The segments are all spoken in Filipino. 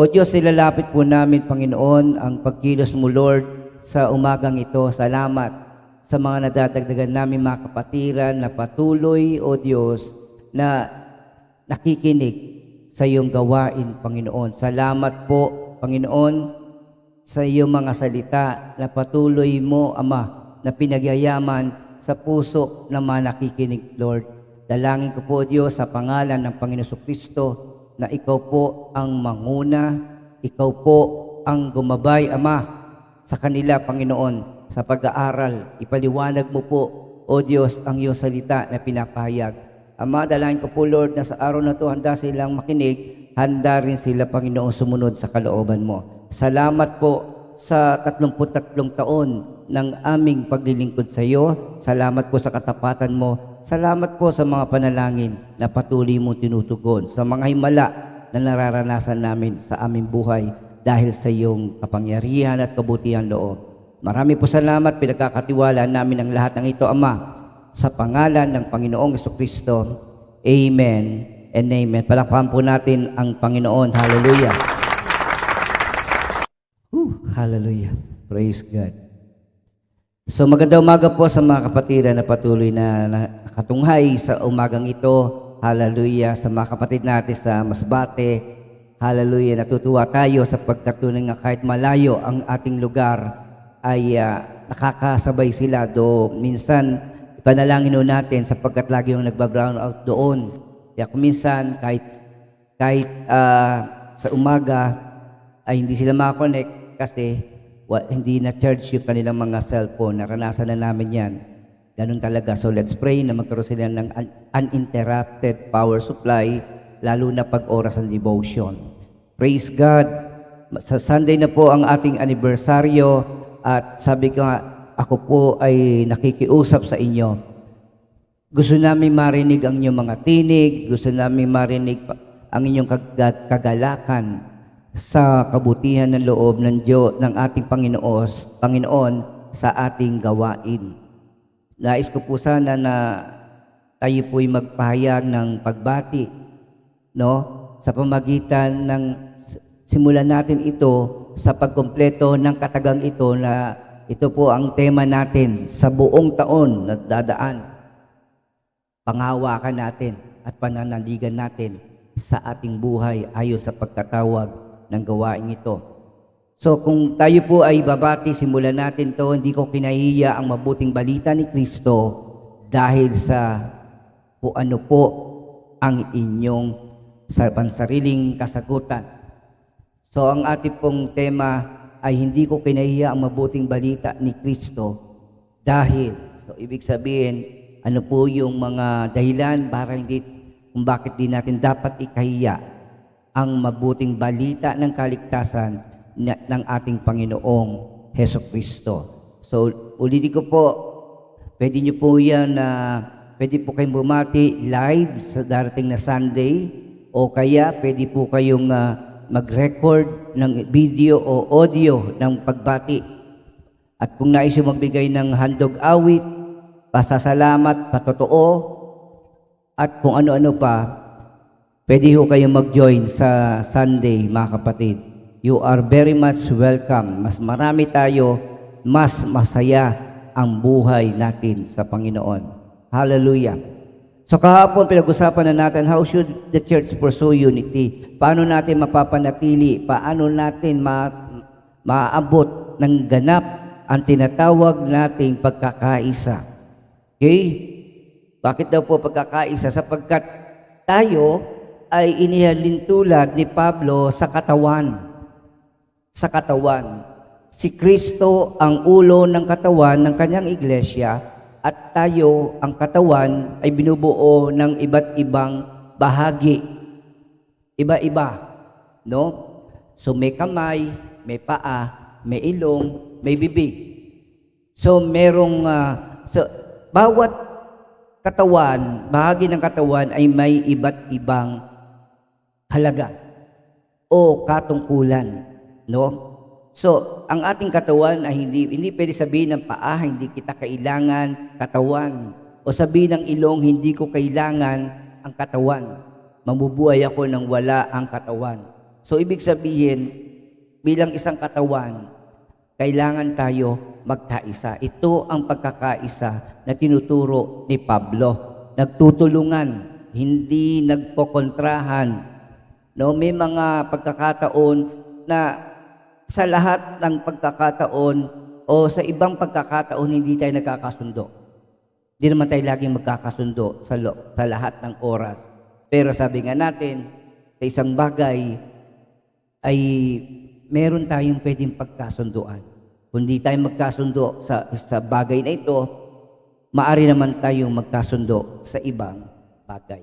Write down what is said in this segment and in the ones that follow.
O Diyos, ilalapit po namin, Panginoon, ang pagkilos mo, Lord, sa umagang ito. Salamat sa mga nadadagdagan namin mga kapatiran na patuloy, O Diyos, na nakikinig sa iyong gawain, Panginoon. Salamat po, Panginoon, sa iyong mga salita na patuloy mo, Ama, na pinagyayaman sa puso ng mga nakikinig, Lord. Dalangin ko po, Diyos, sa pangalan ng Panginoon Kristo, na ikaw po ang manguna, ikaw po ang gumabay, Ama, sa kanila, Panginoon, sa pag-aaral. Ipaliwanag mo po, O Diyos, ang iyong salita na pinapahayag. Ama, dalangin ko po, Lord, na sa araw na ito, handa silang makinig, handa rin sila, Panginoon, sumunod sa kalooban mo. Salamat po sa 33 taon ng aming paglilingkod sa iyo. Salamat po sa katapatan mo. Salamat po sa mga panalangin na patuloy mong tinutugon, sa mga himala na nararanasan namin sa aming buhay dahil sa iyong kapangyarihan at kabutihan loob. Marami po salamat, pinagkakatiwala namin ang lahat ng ito, Ama, sa pangalan ng Panginoong Jesucristo. Amen and amen. Palakpakan po natin ang Panginoon. Hallelujah. Hallelujah. Praise God. So magandang umaga po sa mga kapatiran na patuloy na nakatunghay sa umagang ito. Hallelujah. Sa mga kapatid natin sa Masbate. Hallelujah. Natutuwa tayo sa pagkatunay nga kahit malayo ang ating lugar ay nakakasabay sila. Do minsan ipanalangin natin sapagkat lagi yung nagba-brown out doon. Kaya kung minsan kahit sa umaga ay hindi sila makakonect kasi hindi na-charge yung kanilang mga cellphone. Naranasan na namin yan. Ganun talaga. So let's pray na magkaroon sila ng uninterrupted power supply, lalo na pag oras ng devotion. Praise God. Sa Sunday na po ang ating anibersaryo at sabi ko nga, ako po ay nakikiusap sa inyo. Gusto namin marinig ang inyong mga tinig, gusto namin marinig ang inyong kagalakan sa kabutihan ng loob ng Diyos, ng ating Panginoon sa ating gawain. Nais ko po sana na tayo po'y magpahayag ng pagbati, no? Sa pamagitan ng simulan natin ito sa pagkumpleto ng katagang ito na ito po ang tema natin sa buong taon na dadaan. Panghawakan natin at pananaligan natin sa ating buhay ayon sa pagkatawag ng gawain ito. So kung tayo po ay babati, simulan natin to. Hindi ko kinahiya ang mabuting balita ni Kristo dahil sa kung ano po ang inyong pansariling kasagutan. So ang ating pong tema ay hindi ko kinahiya ang mabuting balita ni Kristo dahil, so ibig sabihin, ano po yung mga dahilan para hindi, kung bakit di natin dapat ikahiya ang mabuting balita ng kaligtasan ng ating Panginoong Hesukristo. So, ulitin ko po, pwede nyo po yan pwede po kayong bumati live sa darating na Sunday o kaya pwede po kayong mag-record ng video o audio ng pagbati. At kung nais yung magbigay ng handog awit, pasasalamat, patotoo, at kung ano-ano pa, pwede ho kayong mag-join sa Sunday, mga kapatid. You are very much welcome. Mas marami tayo, mas masaya ang buhay natin sa Panginoon. Hallelujah. So kahapon pinag-usapan na natin, how should the church pursue unity? Paano natin mapapanatili? Paano natin maabot ng ganap ang tinatawag nating pagkakaisa? Okay? Bakit daw po pagkakaisa? Sapagkat tayo ay inihalin tulad ni Pablo sa katawan. Sa katawan. Si Kristo ang ulo ng katawan ng kanyang iglesia at tayo, ang katawan, ay binubuo ng iba't ibang bahagi. Iba-iba. No? So may kamay, may paa, may ilong, may bibig. So merong, bawat katawan, bahagi ng katawan ay may iba't ibang halaga o katungkulan, no? So, ang ating katawan ay hindi pwede sabihin ng paa, hindi kita kailangan katawan. O sabihin ng ilong, hindi ko kailangan ang katawan. Mabubuhay ako nang wala ang katawan. So ibig sabihin, bilang isang katawan, kailangan tayo magkaisa. Ito ang pagkakaisa na tinuturo ni Pablo. Nagtutulungan, hindi nagpokontrahan. No, may mga pagkakataon na sa lahat ng pagkakataon o sa ibang pagkakataon hindi tayo nagkakasundo. Hindi naman tayo laging magkakasundo sa lahat ng oras. Pero sabi nga natin, sa isang bagay ay meron tayong pwedeng pagkasunduan. Kung di tayo magkasundo sa bagay na ito, maaari naman tayong magkasundo sa ibang bagay.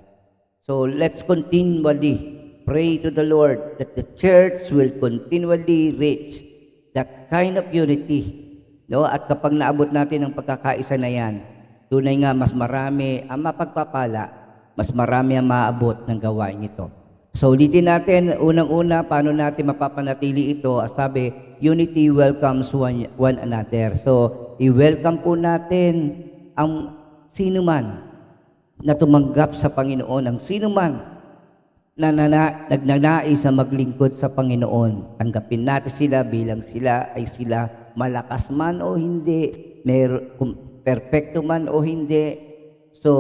So let's continually pray to the Lord that the church will continually reach that kind of unity. No? At kapag naabot natin ang pagkakaisa na yan, tunay nga mas marami ang mapagpapala, mas marami ang maabot ng gawain ito. So ulitin natin, unang-una, paano natin mapapanatili ito? Sabi, unity welcomes one another. So, i-welcome po natin ang sinuman na tumanggap sa Panginoon, ang sinuman na nagnanais na maglingkod sa Panginoon. Tanggapin natin sila bilang sila ay sila malakas man o hindi, perfecto man o hindi. So,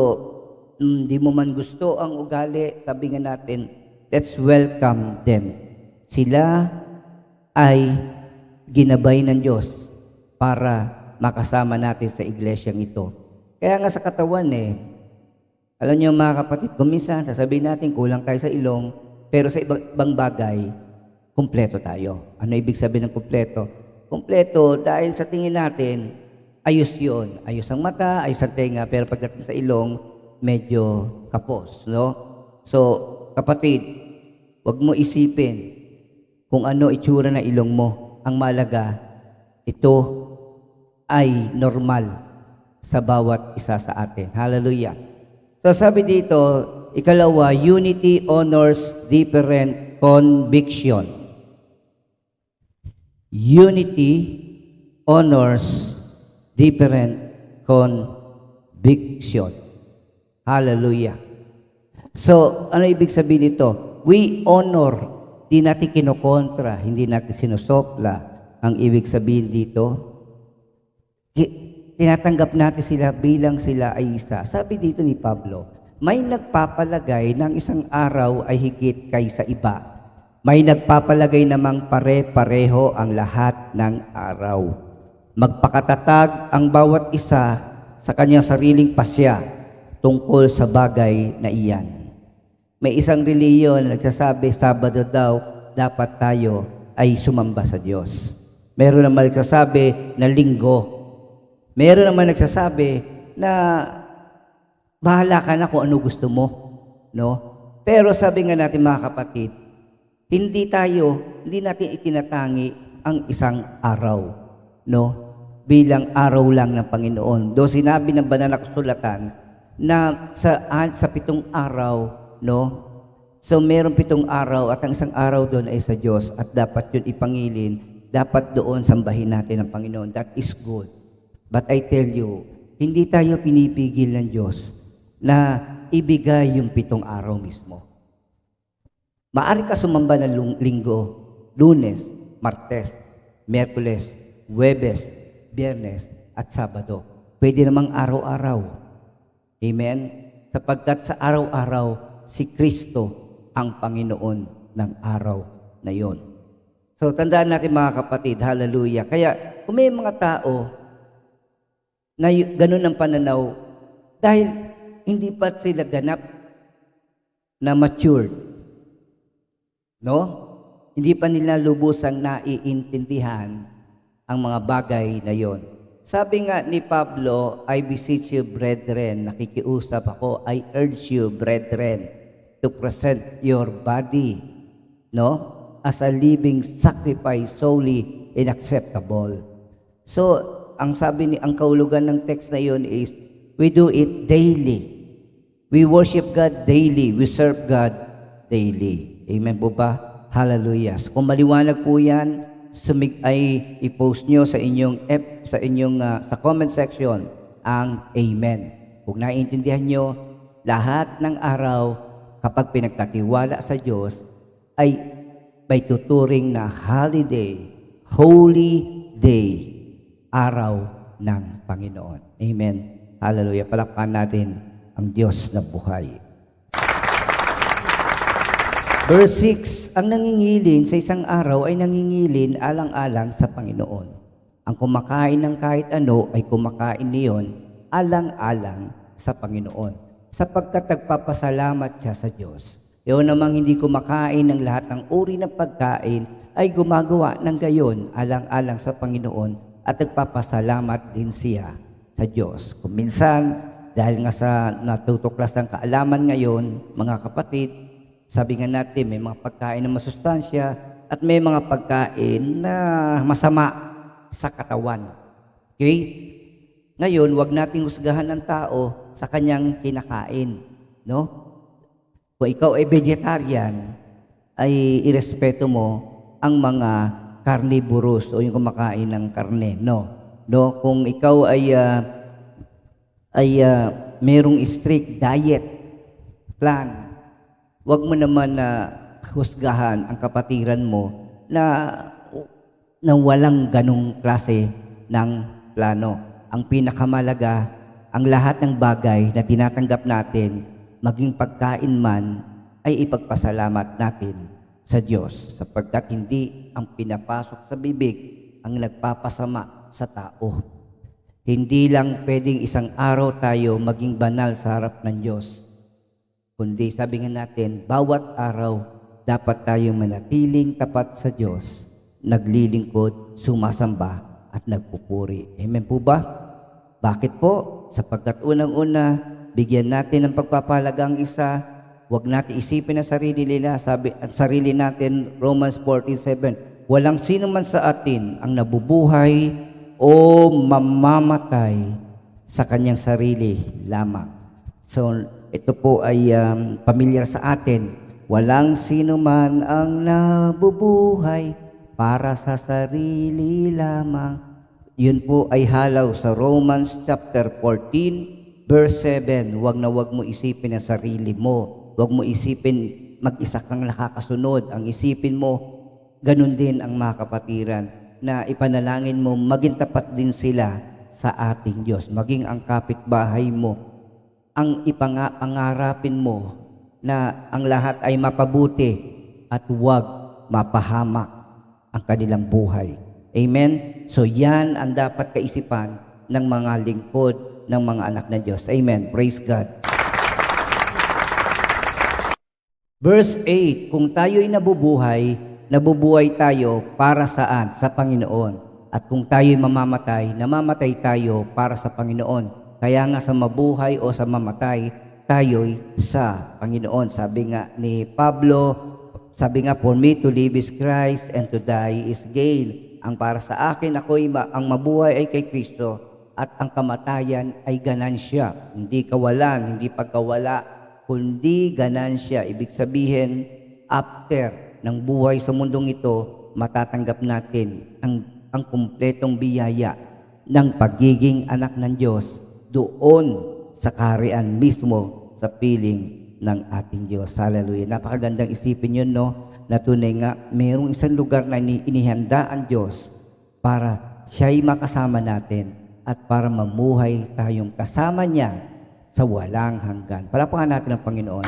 hindi mo man gusto ang ugali, sabi nga natin, let's welcome them. Sila ay ginabay ng Diyos para makasama natin sa iglesyang ito. Kaya nga sa katawan alam niyo mga kapatid, kuminsan sasabihin natin kulang tayo sa ilong, pero sa ibang bagay, kumpleto tayo. Ano ibig sabihin ng kumpleto? Kumpleto dahil sa tingin natin, ayos yun. Ayos ang mata, ayos ang tenga, pero pagdating sa ilong, medyo kapos. No? So, kapatid, huwag mo isipin kung ano itsura na ilong mo. Ang malaga, ito ay normal sa bawat isa sa atin. Hallelujah. So sabi dito, ikalawa, unity honors different conviction. Unity honors different conviction. Hallelujah. So, ano ibig sabihin nito? We honor, di natin kinokontra, hindi natin sinusopla. Ang ibig sabihin dito, tinatanggap natin sila bilang sila ay isa. Sabi dito ni Pablo, may nagpapalagay ng isang araw ay higit kaysa iba. May nagpapalagay namang pare-pareho ang lahat ng araw. Magpakatatag ang bawat isa sa kanyang sariling pasya tungkol sa bagay na iyan. May isang reliyon na nagsasabi, Sabado daw, dapat tayo ay sumamba sa Diyos. Meron naman nagsasabi na Linggo. Meron naman nagsasabi na bahala ka na kung ano gusto mo. No? Pero sabi nga natin mga kapatid, hindi natin itinatangi ang isang araw. No? Bilang araw lang ng Panginoon. Do sinabi ng banal na kasulatan na sa 7 araw, no? So meron 7 araw at ang isang araw doon ay sa Diyos at dapat yun ipangilin. Dapat doon sambahin natin ang Panginoon. That is good. But I tell you, hindi tayo pinipigil ng Diyos na ibigay yung 7 araw mismo. Maaari ka sumamba ng Linggo, Lunes, Martes, Miyerkules, Huwebes, Biyernes, at Sabado. Pwede namang araw-araw. Amen? Sapagkat sa araw-araw, si Kristo ang Panginoon ng araw na yon. So, tandaan natin mga kapatid, hallelujah. Kaya, kung may mga tao na ganun ang pananaw, dahil hindi pa sila ganap na matured, no? Hindi pa nila lubusang naiintindihan ang mga bagay na yon. Sabi nga ni Pablo, I beseech you, brethren, nakikiusap ako, I urge you, brethren, to present your body, no? As a living sacrifice, holy and acceptable. So, ang kaulugan ng text na yon is, we do it daily. We worship God daily. We serve God daily. Amen po ba? Hallelujah. So, kung maliwanag po yan, ay i-post nyo sa sa comment section ang amen. Kung naiintindihan nyo, lahat ng araw kapag pinagkatiwala sa Diyos ay may tuturing na holiday, holy day, araw ng Panginoon. Amen. Hallelujah. Palakpakan natin ang Diyos na buhay. Verse 6, ang nangingilin sa isang araw ay nangingilin alang-alang sa Panginoon. Ang kumakain ng kahit ano ay kumakain niyon alang-alang sa Panginoon, sapagkat nagpapasalamat siya sa Diyos. Yun namang hindi kumakain ng lahat ng uri ng pagkain ay gumagawa ng gayon alang-alang sa Panginoon at nagpapasalamat din siya sa Diyos. Kung minsan, dahil nga sa natutuklas ng kaalaman ngayon, mga kapatid, sabi nga natin, may mga pagkain na masustansya at may mga pagkain na masama sa katawan. Okay? Ngayon, wag nating husgahan ng tao sa kanyang kinakain. No? Kung ikaw ay vegetarian, ay irespeto mo ang mga carnivorous o yung kumakain ng karne. No? Kung ikaw ay merong strict diet plan, wag mo naman na husgahan ang kapatiran mo na walang ganong klase ng plano. Ang pinakamalaga, ang lahat ng bagay na tinatanggap natin, maging pagkain man, ay ipagpasalamat natin sa Diyos, sapagkat hindi ang pinapasok sa bibig ang nagpapasama sa tao. Hindi lang pwedeng isang araw tayo maging banal sa harap ng Diyos, kundi sabi nga natin, bawat araw dapat tayong manatiling tapat sa Diyos, naglilingkod, sumasamba at nagpupuri. Amen po ba? Bakit po? Sapagkat unang-una, bigyan natin ng pagpapahalaga ang isa, huwag natin isipin ang sarili natin, Romans 14:7, walang sino man sa atin ang nabubuhay o mamamatay sa kanyang sarili lamang. So, ito po ay pamilyar sa atin. Walang sino man ang nabubuhay para sa sarili lamang. Yun po ay halaw sa Romans chapter 14, verse 7. Huwag na huwag mo isipin ang sarili mo. Huwag mo isipin mag-isa kang nakakasunod. Ang isipin mo, ganun din ang mga kapatiran, na ipanalangin mo, maging tapat din sila sa ating Diyos. Maging ang kapitbahay mo, ang pangarapin mo na ang lahat ay mapabuti at huwag mapahamak ang kanilang buhay. Amen? So yan ang dapat kaisipan ng mga lingkod ng mga anak ng Diyos. Amen. Praise God. Verse 8, kung tayo'y nabubuhay tayo para saan? Sa Panginoon. At kung tayo'y namamatay tayo para sa Panginoon. Kaya nga sa mabuhay o sa mamatay, tayo'y sa Panginoon. Sabi nga ni Pablo, for me to live is Christ and to die is gain. Ang para sa akin, ang mabuhay ay kay Kristo at ang kamatayan ay ganansya. Hindi kawalan, hindi pagkawala, kundi ganansya. Ibig sabihin, after ng buhay sa mundong ito, matatanggap natin ang kumpletong biyaya ng pagiging anak ng Diyos doon sa kaharian mismo sa piling ng ating Diyos. Hallelujah. Napakagandang isipin yun, no? Na tunay nga, mayroong isang lugar na inihanda ang Diyos para siya'y makasama natin at para mamuhay tayong kasama niya sa walang hanggan. Palakpakan natin ang Panginoon.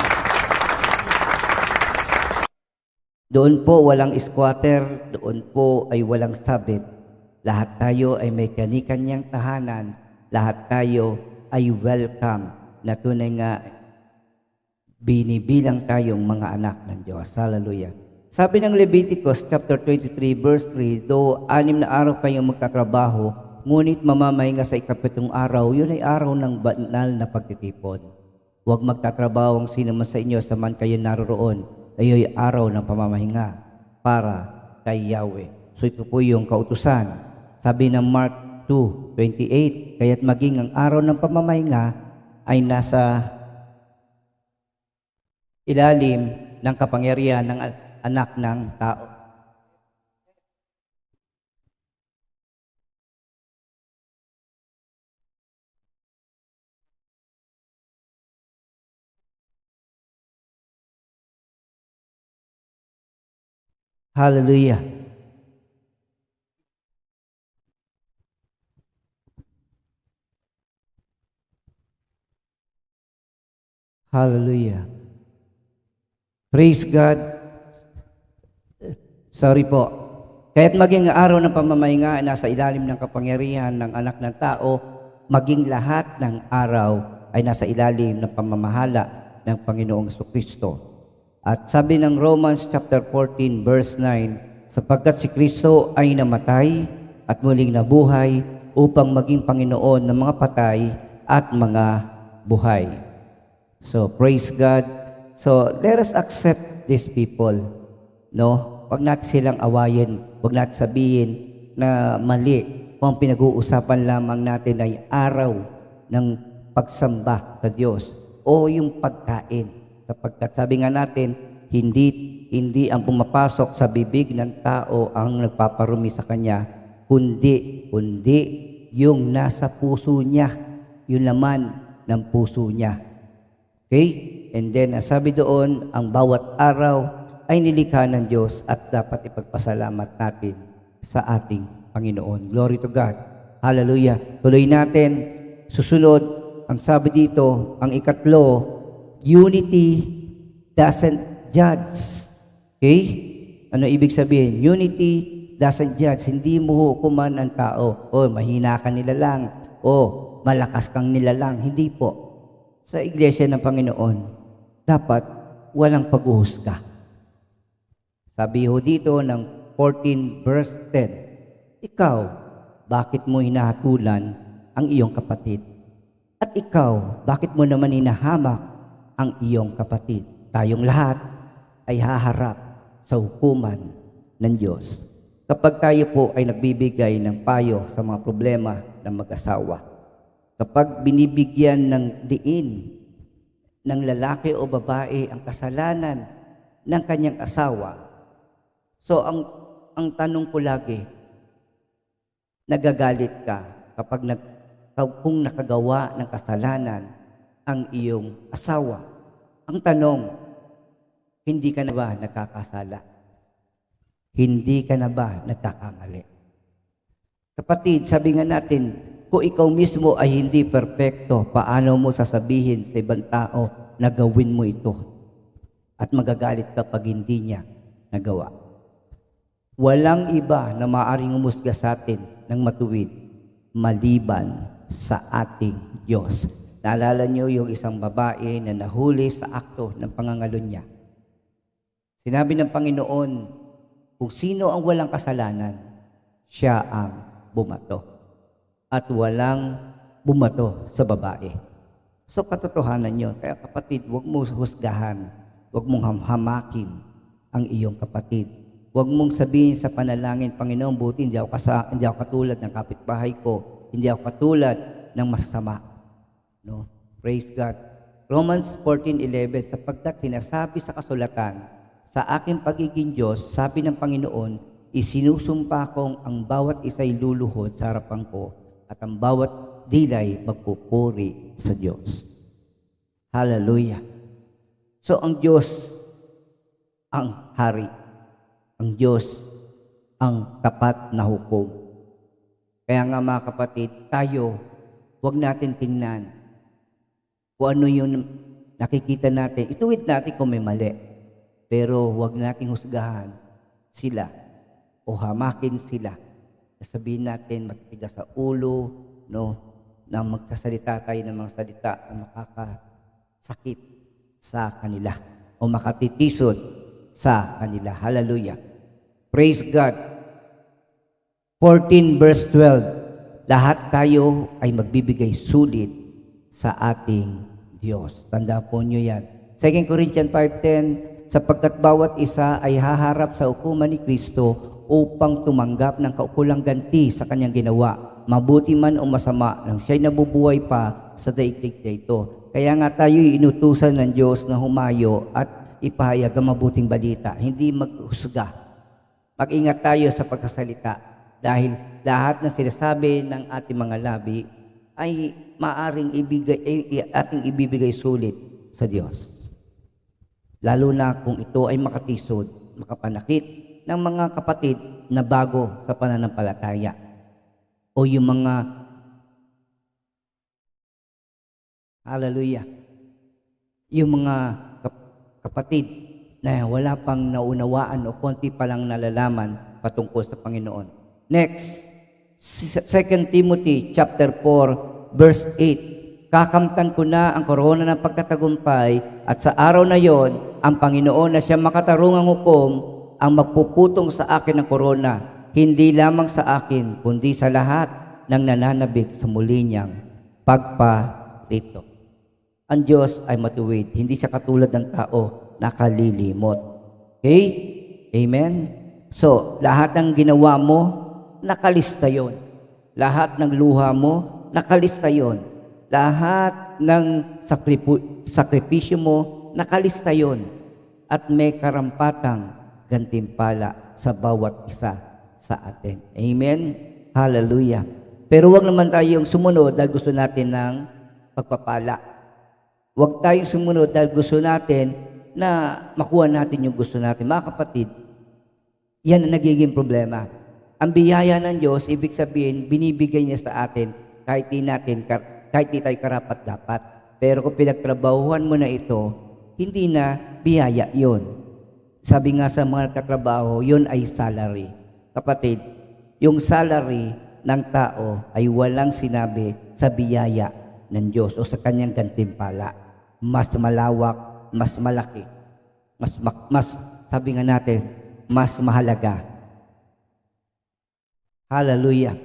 Doon po walang squatter, doon po ay walang sabit. Lahat tayo ay may kani-kanyang tahanan. Lahat tayo ay welcome na tunay nga binibilang tayong mga anak ng Diyos. Hallelujah. Sabi ng Leviticus chapter 23 verse 3, though 6 na araw kayong magtatrabaho, ngunit mamamahinga sa 7th araw, yun ay araw ng banal na pagtitipon. Huwag magtatrabaho ang sino man sa inyo sa man kayo naroroon, ay araw ng pamamahinga para kay Yahweh. So ito po yung kautusan. Sabi ng Mark 2:28, kaya't maging ang araw ng pamamahinga ay nasa ilalim ng kapangyarihan ng anak ng tao. Hallelujah. Hallelujah. Praise God. Sorry po. Kaya't maging araw ng pamamahinga ay nasa ilalim ng kapangyarihan ng anak ng tao, maging lahat ng araw ay nasa ilalim ng pamamahala ng Panginoong Kristo. At sabi ng Romans chapter 14 verse 9, sapagkat si Kristo ay namatay at muling nabuhay upang maging Panginoon ng mga patay at mga buhay. So praise God. So let us accept these people. No? Wag natin silang awayin. Wag natin sabihin na mali kung ang pinag-uusapan lamang natin ay araw ng pagsamba sa Diyos o yung pagkain. Sapagkat sabi nga natin, hindi ang pumapasok sa bibig ng tao ang nagpaparumi sa kanya, kundi yung nasa puso niya, yung laman ng puso niya. Okay? And then, sabi doon, ang bawat araw ay nilikha ng Diyos at dapat ipagpasalamat natin sa ating Panginoon. Glory to God. Hallelujah. Tuloy natin. Susunod, ang sabi dito, ang ikatlo, unity doesn't judge. Okay? Ano ibig sabihin? Unity doesn't judge. Hindi mo hukuman ang tao. O, mahina ka nila lang. O, malakas kang nila lang. Hindi po. Sa iglesia ng Panginoon, dapat walang pag-uhusga. Sabi ho dito ng 14 verse 10, ikaw, bakit mo hinahatulan ang iyong kapatid? At ikaw, bakit mo naman hinahamak ang iyong kapatid? Tayong lahat ay haharap sa hukuman ng Diyos. Kapag tayo po ay nagbibigay ng payo sa mga problema ng mag-asawa, kapag binibigyan ng diin ng lalaki o babae ang kasalanan ng kanyang asawa, so, ang tanong ko lagi, nagagalit ka kung nakagawa ng kasalanan ang iyong asawa. Ang tanong, hindi ka na ba nagkakasala? Hindi ka na ba nagkakamali? Kapatid, sabi nga natin, kung ikaw mismo ay hindi perpekto, paano mo sasabihin sa ibang tao na gawin mo ito? At magagalit ka pag hindi niya nagawa. Walang iba na maaaring umusga sa atin ng matuwid maliban sa ating Diyos. Naalala niyo yung isang babae na nahuli sa akto ng pangangalunya. Sinabi ng Panginoon, kung sino ang walang kasalanan, siya ang bumato. At walang bumato sa babae. So katotohanan yun. Kaya kapatid, huwag mo husgahan, huwag mong hamakin ang iyong kapatid. Huwag mong sabihin sa panalangin, Panginoon, buti hindi ako katulad ng kapitbahay ko. Hindi ako katulad ng masasama. No? Praise God. Romans 14:11, sapagkat sinasabi sa kasulatan, sa aking pagiging Diyos, sabi ng Panginoon, isinusumpa kong ang bawat isa'y luluhod sa harapan ko at ang bawat dilay magpupuri sa Diyos. Hallelujah. So ang Diyos ang hari. Ang Diyos ang tapat na hukom. Kaya nga mga kapatid, tayo, huwag natin tingnan kung ano yung nakikita natin. Ituwid natin kung may mali. Pero huwag nating husgahan sila o hamakin sila. Sabihin natin matitigas sa ulo, no, na magsasalita tayo ng mga salita na makakasakit sa kanila o makatitisod sa kanila. Hallelujah. Praise God. 14 verse 12. Lahat tayo ay magbibigay sulit sa ating Diyos. Tandaan po nyo yan. 2 Corinthians 5:10, sapagkat bawat isa ay haharap sa hukuman ni Kristo upang tumanggap ng kaukulang ganti sa kanyang ginawa, mabuti man o masama, nang siya'y nabubuhay pa sa daigdig na ito. Kaya nga tayo'y inutusan ng Diyos na humayo at ipahayag ang mabuting balita, hindi maghusga. Mag-ingat tayo sa pagsasalita dahil lahat ng sinasabi ng ating mga labi ay maaring ating ibibigay sulit sa Diyos. Lalo na kung ito ay makatisod, makapanakit, ng mga kapatid na bago sa pananampalataya o yung mga hallelujah, yung mga kapatid na wala pang naunawaan o konti pa lang nalalaman patungkol sa Panginoon. Next, 2 Timothy chapter 4 verse 8. Kakamtan ko na ang korona ng pagtatagumpay at sa araw na yon, ang Panginoon na siya makatarungang hukom ang magpuputong sa akin ng korona, hindi lamang sa akin, kundi sa lahat ng nananabik sa muli niyang pagparito. Ang Diyos ay matuwid, hindi siya katulad ng tao na kalilimot. Okay? Amen? So, lahat ng ginawa mo, nakalista yon. Lahat ng luha mo, nakalista yon. Lahat ng sakripisyo mo, nakalista yon. At may karampatang gantimpala sa bawat isa sa atin. Amen? Hallelujah. Pero wag naman tayong sumunod dahil gusto natin ng pagpapala. Wag tayong sumunod dahil gusto natin na makuha natin yung gusto natin. Mga kapatid, yan ang nagiging problema. Ang biyaya ng Diyos, ibig sabihin, binibigay niya sa atin kahit di tayo karapat-dapat. Pero kung pinagtrabahuhan mo na ito, hindi na biyaya yon. Sabi nga sa mga katrabaho, yun ay salary. Kapatid, yung salary ng tao ay walang sinabi sa biyaya ng Diyos o sa kanyang gantimpala. Mas malawak, mas malaki, mas sabi nga natin, mas mahalaga. Hallelujah.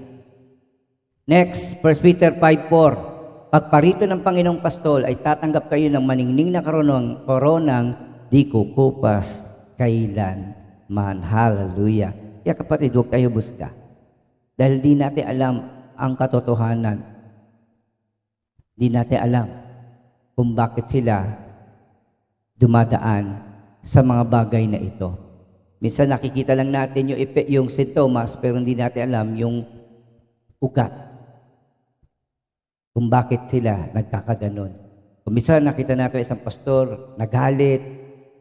Next, 1 Peter 5:4. Pagparito ng Panginoong Pastol ay tatanggap kayo ng maningning na koronang di kukupas kailan man. Hallelujah. Kaya kapatid, huwag tayo busga. Dahil di natin alam ang katotohanan. Di natin alam kung bakit sila dumadaan sa mga bagay na ito. Minsan nakikita lang natin yung sintomas pero hindi natin alam yung ugat. Kung bakit sila nagkakaganon. Kung minsan nakita natin isang pastor nagalit,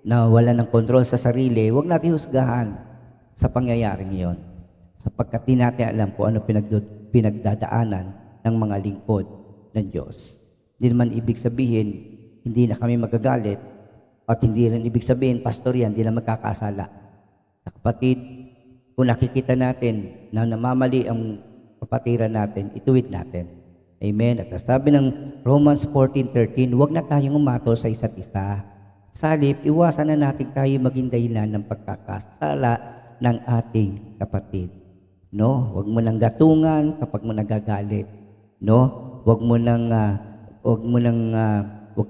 na wala ng kontrol sa sarili, huwag natin husgahan sa pangyayaring iyon. Sapagkat di natin alam kung ano pinagdadaanan ng mga lingkod ng Diyos. Hindi naman ibig sabihin, hindi na kami magagalit, at hindi rin ibig sabihin, pastor yan, hindi na magkakasala. Kapatid, kung nakikita natin na namamali ang kapatiran natin, ituwid natin. Amen. At sabi ng Romans 14:13, huwag na tayong umato sa isa't isa. Sa halip, iwasan na natin tayo maging dahilan ng pagkakasala ng ating kapatid. No? Huwag mo nang gatungan kapag mo nagagalit. No? Huwag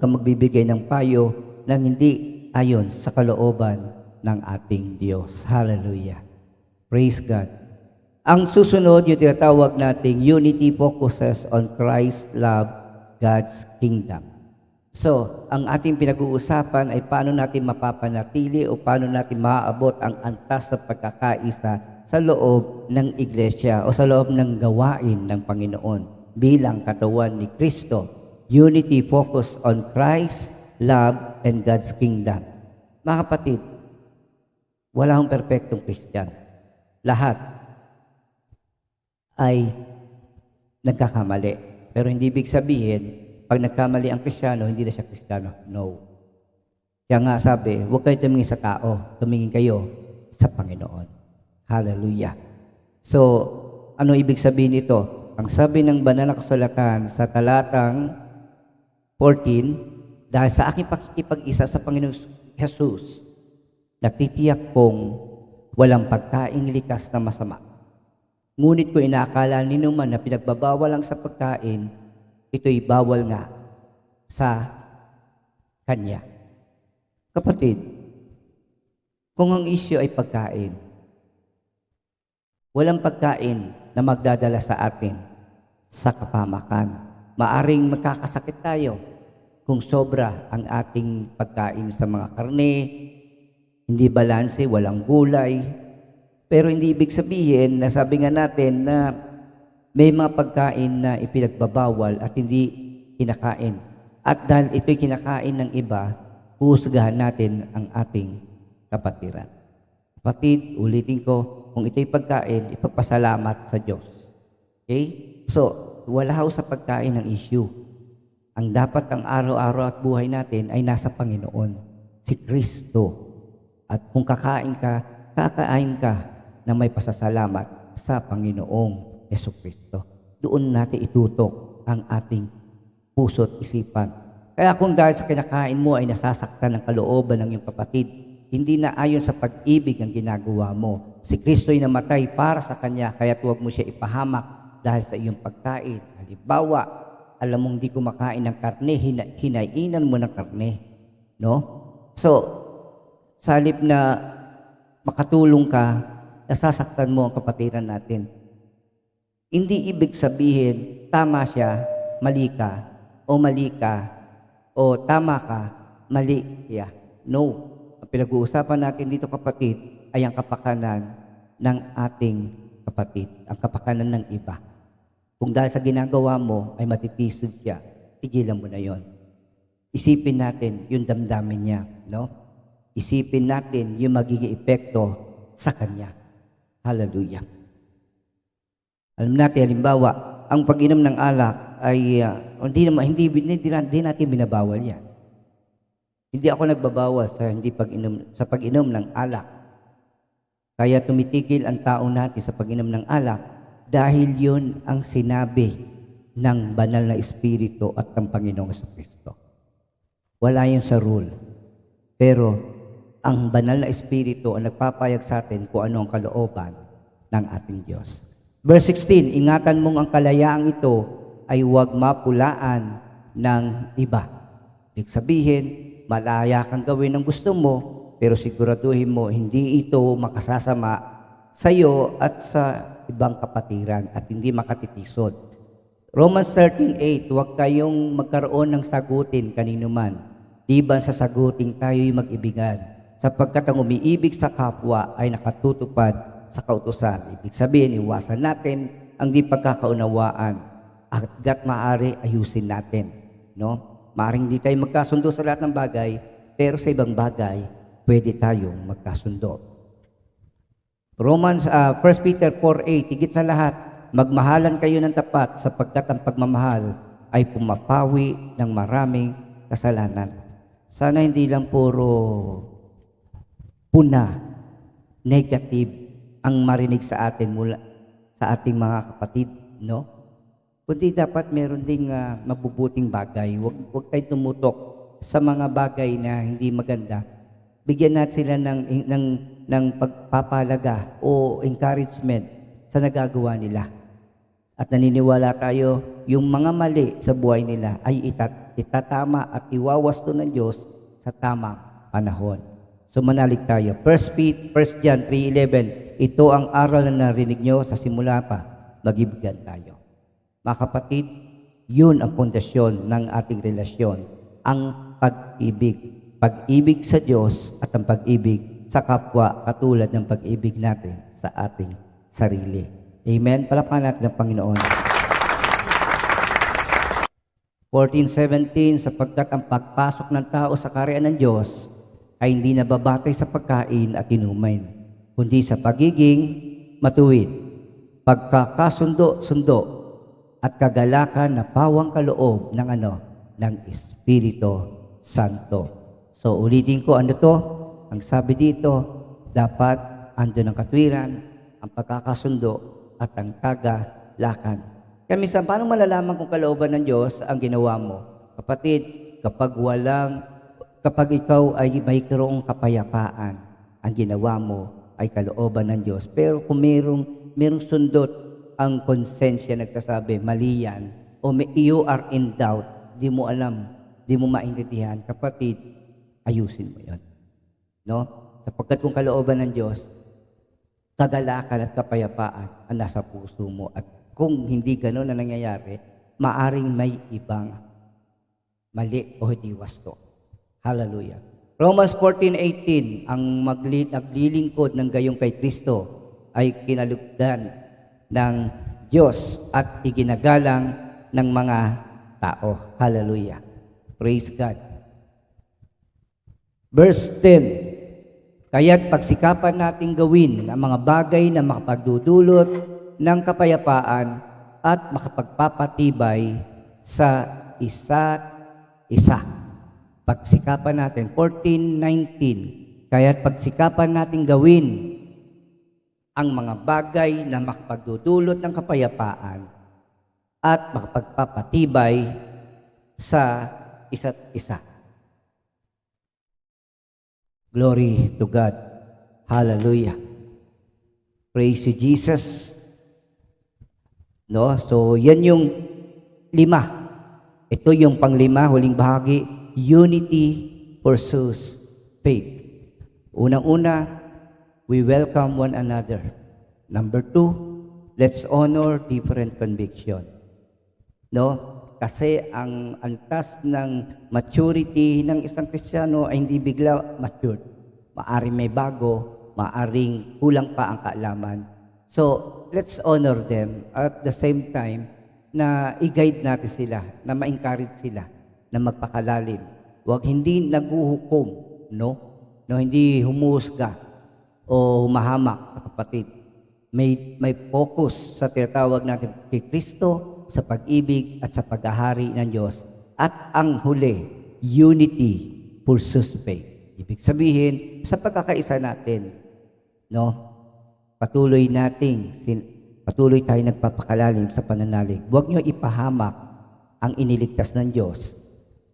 kang magbibigay ng payo nang hindi ayon sa kalooban ng ating Diyos. Hallelujah. Praise God. Ang susunod, yung tinatawag nating unity focuses on Christ, love, God's kingdom. So, ang ating pinag-uusapan ay paano natin mapapanatili o paano natin maaabot ang antas sa pagkakaisa sa loob ng iglesia o sa loob ng gawain ng Panginoon bilang katawan ni Kristo. Unity focus on Christ, love, and God's kingdom. Mga kapatid, wala akong perpektong Christian. Lahat ay nagkakamali. Pero hindi ibig sabihin, pag nagkamali ang Kristiyano, hindi na siya Kristiyano. No. Kaya nga sabi, huwag kayo tumingin sa tao, tumingin kayo sa Panginoon. Hallelujah. So, ano ibig sabihin ito? Ang sabi ng banal na kasulatan sa talatang 14, dahil sa aking pakikipag-isa sa Panginoong Jesus, natitiyak kong walang pagkaing likas na masama. Ngunit ko inaakala ninuman na pinagbabawal lang sa pagkain, ito'y bawal nga sa Kanya. Kapatid, kung ang isyu ay pagkain, walang pagkain na magdadala sa atin sa kapamakan. Maaring magkakasakit tayo kung sobra ang ating pagkain sa mga karne, hindi balanse, walang gulay. Pero hindi ibig sabihin na sabi nga natin na may mga pagkain na ipinagbabawal at hindi kinakain. At dahil ito'y kinakain ng iba, husgahan natin ang ating kapatiran. Kapatid, ulitin ko, kung ito'y pagkain, ipagpasalamat sa Diyos. Okay? So, wala ho sa pagkain ng issue. Ang dapat ang araw-araw at buhay natin ay nasa Panginoon, si Kristo. At kung kakain ka na may pasasalamat sa Panginoong Jesucristo. Doon natin itutok ang ating puso at isipan. Kaya kung dahil sa kinakain mo ay nasasaktan ng kalooban ng iyong kapatid, hindi na ayon sa pag-ibig ang ginagawa mo. Si Kristo ay namatay para sa kanya, kaya huwag mo siya ipahamak dahil sa iyong pagkain. Halimbawa, alam mong di kumakain ng karne, hinainan mo ng karne. No? So, sa halip na makatulong ka, nasasaktan mo ang kapatiran natin. Hindi ibig sabihin, tama siya, mali ka, o tama ka, mali siya. No. Ang pinag-uusapan natin dito, kapatid, ay ang kapakanan ng ating kapatid, ang kapakanan ng iba. Kung dahil sa ginagawa mo ay matitisod siya, tigilan mo na yon. Isipin natin yung damdamin niya, no? Isipin natin yung magiging epekto sa kanya. Hallelujah. Alam natin, halimbawa, ang pag-inom ng alak ay hindi natin binabawal yan. Hindi ako nagbabawal sa pag-inom ng alak. Kaya tumitigil ang tao natin sa pag-inom ng alak dahil yun ang sinabi ng banal na Espiritu at ng Panginoong Jesucristo. Wala yun sa rule. Pero ang banal na Espiritu ang nagpapayag sa atin kung ano ang kalooban ng ating Diyos. Verse 16, ingatan mong ang kalayaang ito ay huwag mapulaan ng iba. Ibig sabihin, malaya kang gawin ang gusto mo, pero siguraduhin mo hindi ito makasasama sa iyo at sa ibang kapatiran at hindi makatitisod. Romans 13:8, huwag kayong magkaroon ng sagutin kanino man, liban sa saguting tayo'y mag-ibigan, sapagkat ang umiibig sa kapwa ay nakatutupad sa kautusan. Ibig sabihin, iwasan natin ang di pagkakaunawaan at hangga't maaari ayusin natin. No? Maaring di tayo magkasundo sa lahat ng bagay, pero sa ibang bagay, pwede tayong magkasundo. Romans 1 Peter 4:8, higit sa lahat, magmahalan kayo ng tapat sapagkat ang pagmamahal ay pumapawi ng maraming kasalanan. Sana hindi lang puro negative ang marinig sa atin mula sa ating mga kapatid, no? Kundi dapat meron ding mabubuting bagay. Huwag tayong tumutok sa mga bagay na hindi maganda. Bigyan natin sila ng pagpapalaga o encouragement sa nagagawa nila. At naniniwala tayo, yung mga mali sa buhay nila ay itatama at iwawasto ng Diyos sa tamang panahon. So manalig tayo. 1 John 3:11, ito ang aral na narinig nyo sa simula pa, mag-ibigan tayo. Mga kapatid, yun ang pundasyon ng ating relasyon, ang pag-ibig. Pag-ibig sa Diyos at ang pag-ibig sa kapwa katulad ng pag-ibig natin sa ating sarili. Amen? Palakpakan natin ang Panginoon. 14:17, sapagkat ang pagpasok ng tao sa kaharian ng Diyos ay hindi nababatay sa pagkain at inumin, kundi sa pagiging matuwid, pagkakasundo-sundo, at kagalakan na pawang kaloob ng Espiritu Santo. So ulitin ko, ano to? Ang sabi dito, dapat andun ang katwiran, ang pagkakasundo, at ang kagalakan. Kaya minsan, paano malalaman kung kalooban ng Diyos ang ginawa mo? Kapatid, kapag ikaw ay may karong kapayapaan, ang ginawa mo ay kalooban ng Diyos. Pero kung merong sundot ang konsensya nagsasabi, mali yan, o you are in doubt, di mo alam, di mo maintindihan, kapatid, ayusin mo yon. No? Sapagkat kung kalooban ng Diyos, kagalakan at kapayapaan ang nasa puso mo. At kung hindi gano'n na nangyayari, maaring may ibang mali o hindi wasto. Hallelujah. Romans 14:18, ang naglilingkod ng gayong kay Kristo ay kinalugdan ng Diyos at iginagalang ng mga tao. Hallelujah. Praise God. Verse 10, Kaya't pagsikapan nating gawin ang mga bagay na makapagdudulot ng kapayapaan at makapagpapatibay sa isa't isa. Pagsikapan natin, 14:19. Kaya't pagsikapan nating gawin ang mga bagay na makapagdudulot ng kapayapaan at makapagpapatibay sa isa't isa. Glory to God. Hallelujah. Praise you, Jesus. No? So, yan yung 5. Ito yung panglima, huling bahagi. Unity pursues faith. Unang-una, we welcome one another. Number 2, let's honor different conviction. No? Kasi ang antas ng maturity ng isang Kristiyano ay hindi bigla matured. Maaring may bago, maaring kulang pa ang kaalaman. So, let's honor them at the same time na i-guide natin sila, na ma-encourage sila, na magpakalalim. Huwag hindi naguhukom, no? No, hindi humuhusga o humahamak sa kapatid. May focus sa tinatawag natin kay Kristo, sa pag-ibig at sa paghahari ng Diyos. At ang huli, unity pursues faith. Ibig sabihin, sa pagkakaisa natin, no? Patuloy tayo nagpapakalalim sa pananalig. Huwag niyo ipahamak ang iniligtas ng Diyos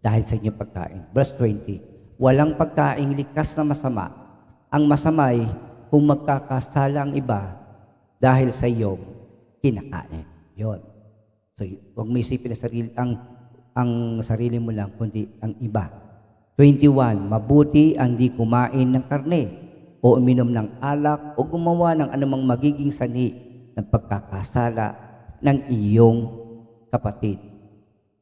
dahil sa inyong pagkain. Verse 20, walang pagkaing likas na masama. Ang masamay kung magkakasala ang iba dahil sa iyong kinakain. Yun. So, huwag mo isipin na ang sarili mo lang, kundi ang iba. 21, mabuti ang di kumain ng karne o uminom ng alak o gumawa ng anumang magiging sanhi ng pagkakasala ng iyong kapatid.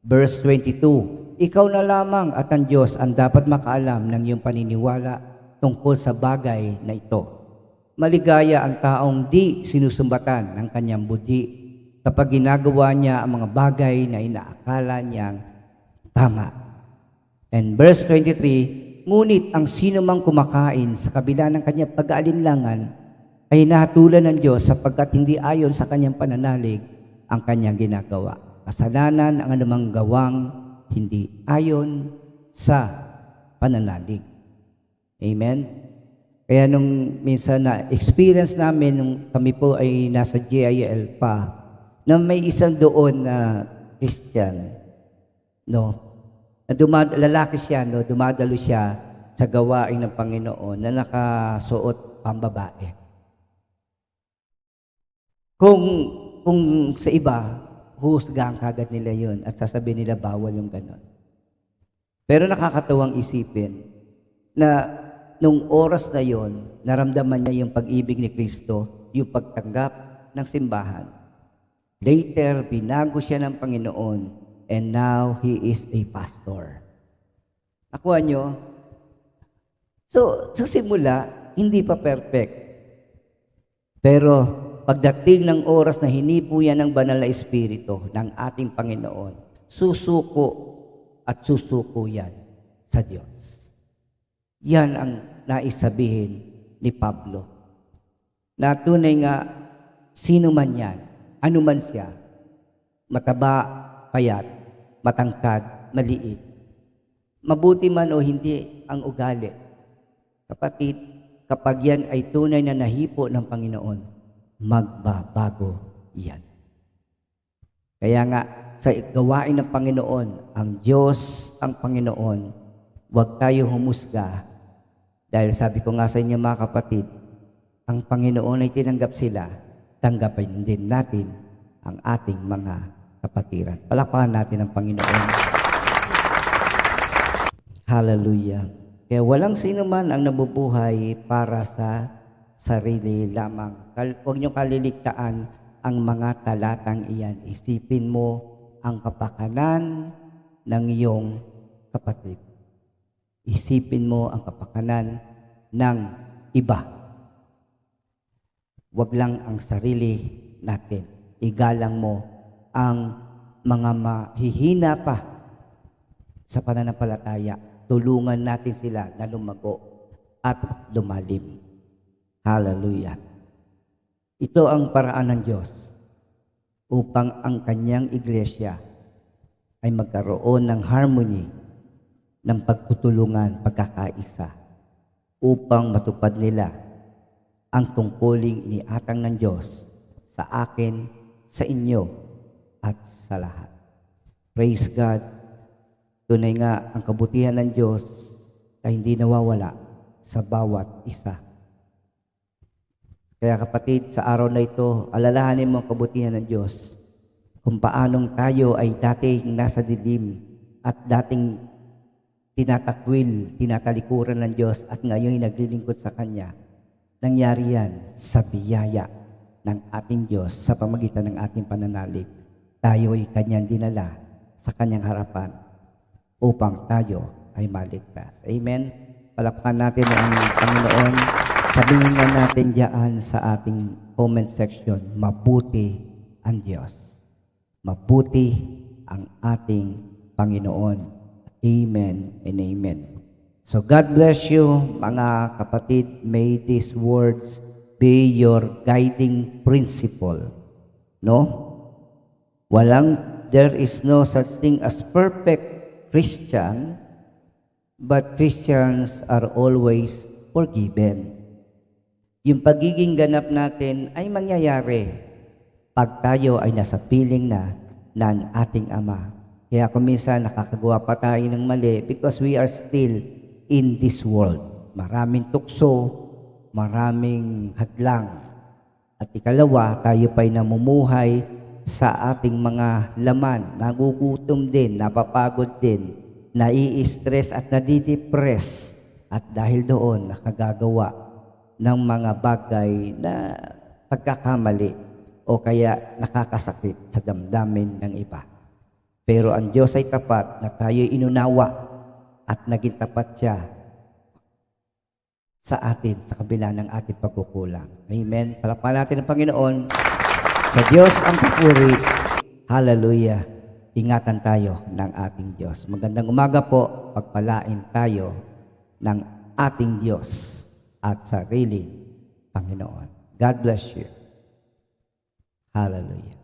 Verse 22, ikaw na lamang at ang Diyos ang dapat makaalam ng iyong paniniwala tungkol sa bagay na ito. Maligaya ang taong di sinusumbatan ng kanyang budi kapag ginagawa niya ang mga bagay na inaakala niyang tama. And verse 23, ngunit ang sino mang kumakain sa kabila ng kanyang pag-aalinlangan ay nahatulan ng Diyos sapagkat hindi ayon sa kanyang pananalig ang kanyang ginagawa. Kasalanan ang anumang gawang hindi ayon sa pananalig. Amen? Kaya nung minsan na experience namin nung kami po ay nasa GIL pa, na may isang doon na Christian, no? Na lalaki siya, no? Dumadalo siya sa gawain ng Panginoon na nakasuot pambabae. Kung sa iba, huhusgahan kagad nila yun at sasabihin nila bawal yung ganon. Pero nakakatawang isipin na nung oras na yon, naramdaman niya yung pag-ibig ni Kristo, yung pagtanggap ng simbahan. Later, binago siya ng Panginoon and now he is a pastor. Nakuha nyo? So, sa simula, hindi pa perfect. Pero, pagdating ng oras na hinipo yan ng banal na Espiritu ng ating Panginoon, susuko at susuko yan sa Diyos. Yan ang naisabihin ni Pablo. Na tunay nga, sino man yan, ano man siya, mataba, payat, matangkad, maliit, mabuti man o hindi ang ugali. Kapatid, kapag yan ay tunay na nahipo ng Panginoon, magbabago yan. Kaya nga, sa gawain ng Panginoon, ang Diyos ang Panginoon, huwag tayo humusga. Dahil sabi ko nga sa inyo mga kapatid, ang Panginoon ay tinanggap sila, tanggapin din natin ang ating mga kapatiran. Palakpakan natin ang Panginoon. Hallelujah. Kaya walang sino man ang nabubuhay para sa sarili lamang. Huwag niyong kaliligtaan ang mga talatang iyan. Isipin mo ang kapakanan ng iyong kapatid. Isipin mo ang kapakanan ng iba. Huwag lang ang sarili natin. Igalang mo ang mga mahihina pa sa pananampalataya. Tulungan natin sila na lumago. at lumalim. Hallelujah. Ito ang paraan ng Diyos upang ang kanyang iglesia ay magkaroon ng harmony, ng pagtutulungan, pagkakaisa, upang matupad nila ang tungkuling iniatang ng Diyos sa akin, sa inyo, at sa lahat. Praise God. Tunay nga, ang kabutihan ng Diyos ay hindi nawawala sa bawat isa. Kaya kapatid, sa araw na ito, alalahanin mo ang kabutihan ng Diyos. Kung paanong tayo ay dating nasa dilim at dating tinatakwil, tinatalikuran ng Diyos at ngayon naglilingkod sa Kanya. Nangyari yan sa biyaya ng ating Diyos sa pamagitan ng ating pananalig. Tayo ay Kanyang dinala sa Kanyang harapan upang tayo ay maligtas. Amen? Palakpakan natin ang Panginoon. Sabihin nga natin diyan sa ating comment section, mabuti ang Diyos. Mabuti ang ating Panginoon. Amen and amen. So God bless you, mga kapatid. May these words be your guiding principle. No? There is no such thing as perfect Christian, but Christians are always forgiven. Yung pagiging ganap natin ay mangyayari pag tayo ay nasa piling na ng ating Ama. Kaya kung minsan nakakagawa pa tayo ng mali because we are still in this world. Maraming tukso, maraming hadlang. At ikalawa, tayo pa'y namumuhay sa ating mga laman. Nagugutom din, napapagod din, nai-stress at nadidepress. At dahil doon, nakagagawa ng mga bagay na pagkakamali o kaya nakakasakit sa damdamin ng iba. Pero ang Diyos ay tapat na tayo'y inunawa at naging tapat siya sa atin, sa kabila ng ating pagkukulang. Amen. Palakpakan natin ang Panginoon. Sa Diyos ang papuri. Hallelujah. Ingatan tayo ng ating Diyos. Magandang umaga po. Pagpalain tayo ng ating Diyos at sarili Panginoon. God bless you. Hallelujah.